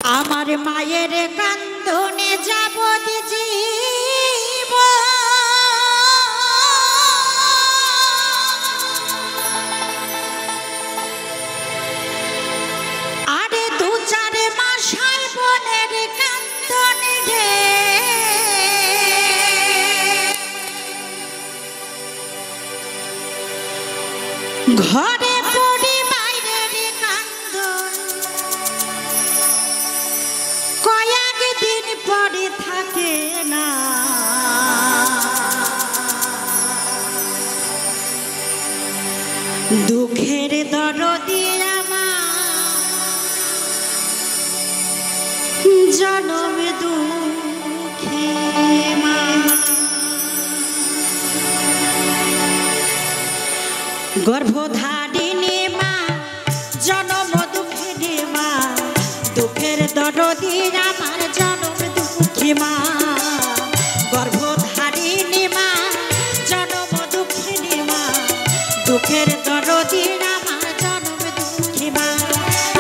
আমার মায়ের কান্দনে যাবত জীব আরে দু চার মাসাই বোনের কান্দনে রে ঘরে পড়ে থাকে না দুঃখের দরদি আমার জনম দুঃখী মা গর্ভধারিণী মা জনম দুঃখিনী মা দুঃখের দরদি আমার জনম দুঃখী মা গর্ভধারিণী মা জনম দুঃখিনী মা দুঃখের দরদি আমার জনম দুঃখী মা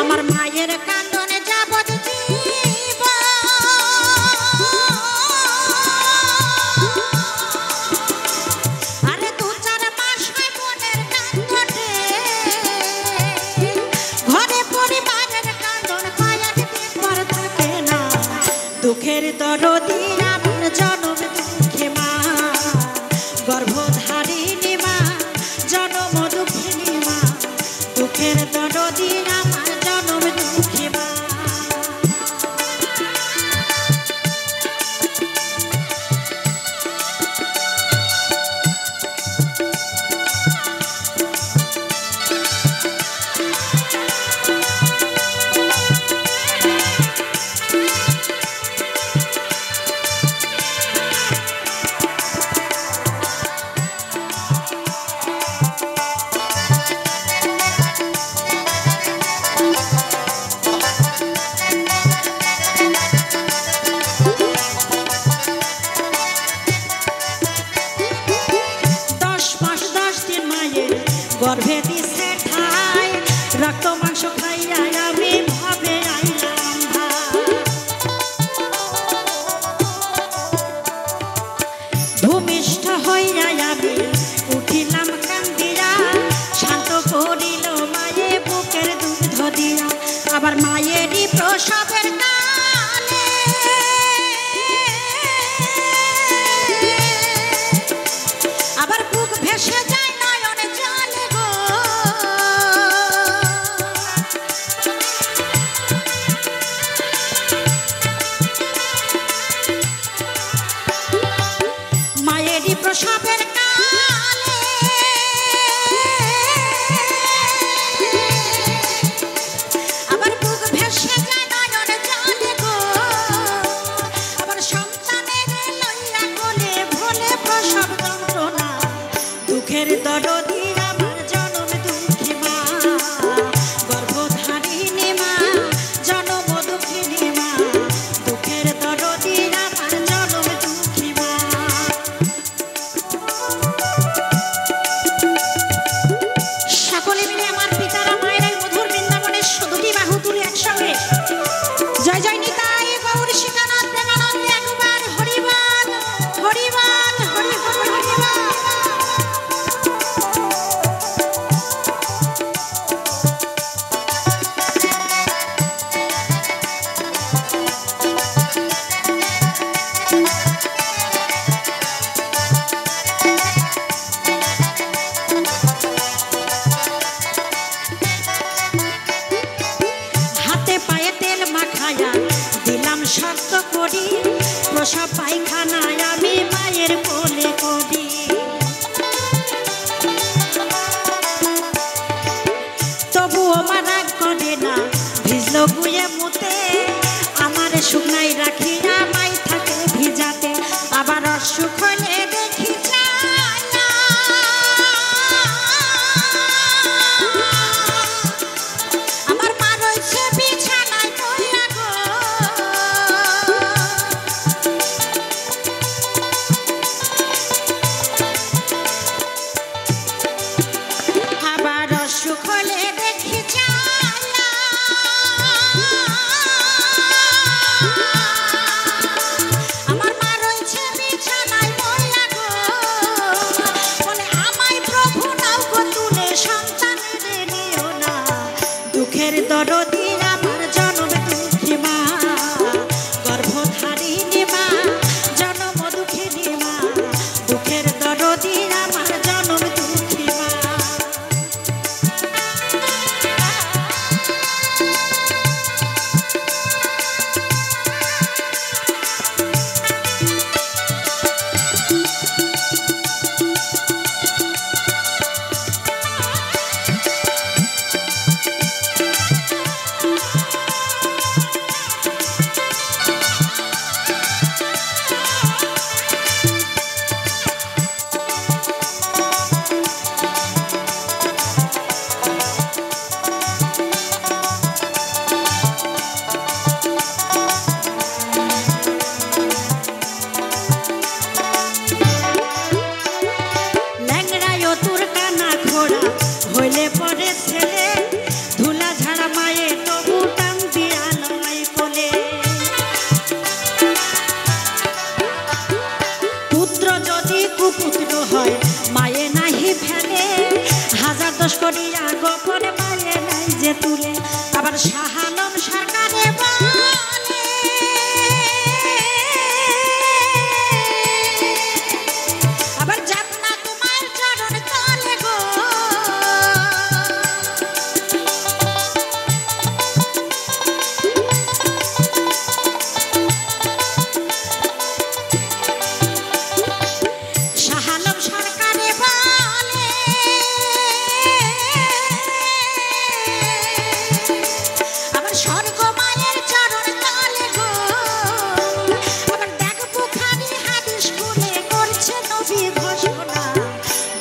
আমার মায়ের কান্দনে যাবত জীব আরে দু চার মাস হয় বোনের কান্দনে ঘরে পরিবারের কান্দন কয়েকদিন পর থাকে না দুঃখের দরদি আমার জনম দুঃখী মা গর্ভধারিণী মা জনম দুঃখিনী মা দুঃখের দরদি আমার জনম দুঃখী মা গর্ভে দিছে ঠাই রক্ত মাংস খাইয়া আমি ভাবে আইলাম ভূমিষ্ঠ হইয়া আমি উঠিলাম কান্দিয়া শান্ত করিল মায়ে বুকের দুধ দিয়া আবার মায়েরই প্রসবের কালে আবার বুক ভেসে যায় প্রসবের কালে আবার বুক ভেসে যায় নয়ন জলে গো আবার সন্তানের লইয়া কোলে ভোলে প্রসব যন্ত্রণা দুঃখের দরদি আমার জনম দুঃখী মা গর্ভধারিণী মা জনম দুঃখিনী মা দুঃখের দরদি আমার জনম দুঃখী মা সকলে মিলে আমার পিতারা মায়ের মধুর বৃন্দাবনের দুটি বাহু তুলে একসঙ্গে জয় জয় নিতাই গৌর শিকানাথ প্রেমানন্দে একবার হরিবল হরিবল হরি হরি হরিবল শক্ত করি প্রসব পায়খানায় আমি মায়ের কোলে করি তবুও মানা করে না ভিজল গুয়ে মুতে আমার শুকনাই রাখিয়া মাই থাকে ভিজাতে আবার অসুখ হলে দেখি আমার মা রয়েছে বিছানায় করিয়া গোপন পায়ে নাই যে তুলে আবার শাহ আলম সরকারে বলে আবার জান্নাত তোমার চরণ তলে গো শাহ আলম সরকারে বলে আবার স্বর্গ মায়ের চরণ তলে গো আবার দেখবো খানি হাদিস খুলে করছে নবী ঘোষণা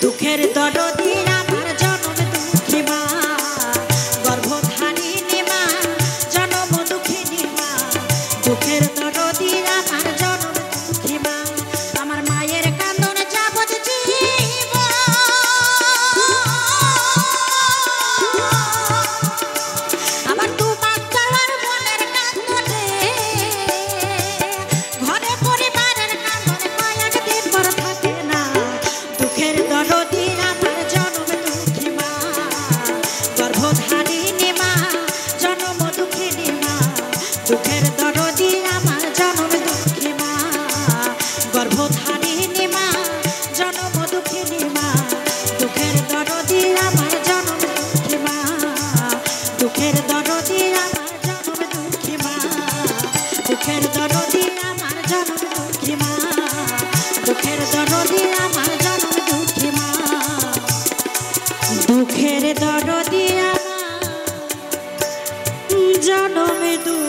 দুঃখের দরদি আমার জনম দুঃখী মা গর্ভধারিণী মা জনম দুঃখিনী মা দুঃখের দরদি আমার জনম দুঃখী মা আমার মায়ের কান্দন যাবত জীবন আমার তোমার চাওয়ার মনের কান্দনে ঘরে পরিবারের কান্দনে কয়েকদিন পর থাকে না দুঃখের দরদি আমার জনম দুঃখী মা গর্ভধারিণী মা জনম দুঃখিনী মা দুঃখের দরদি আমার জনম দুঃখী মা গর্ভধারিণী মা জনম দুঃখিনী মা দুঃখের দরদি আমার জনম দুঃখী মা দুঃখের দরদি আমার জনম দুঃখী মা দুঃখের দরদি আমার জনম দুঃখী মা দুঃখের দরদি আমার জনম দুঃখী মা দুঃখের দরদি আমার জনম দুঃখী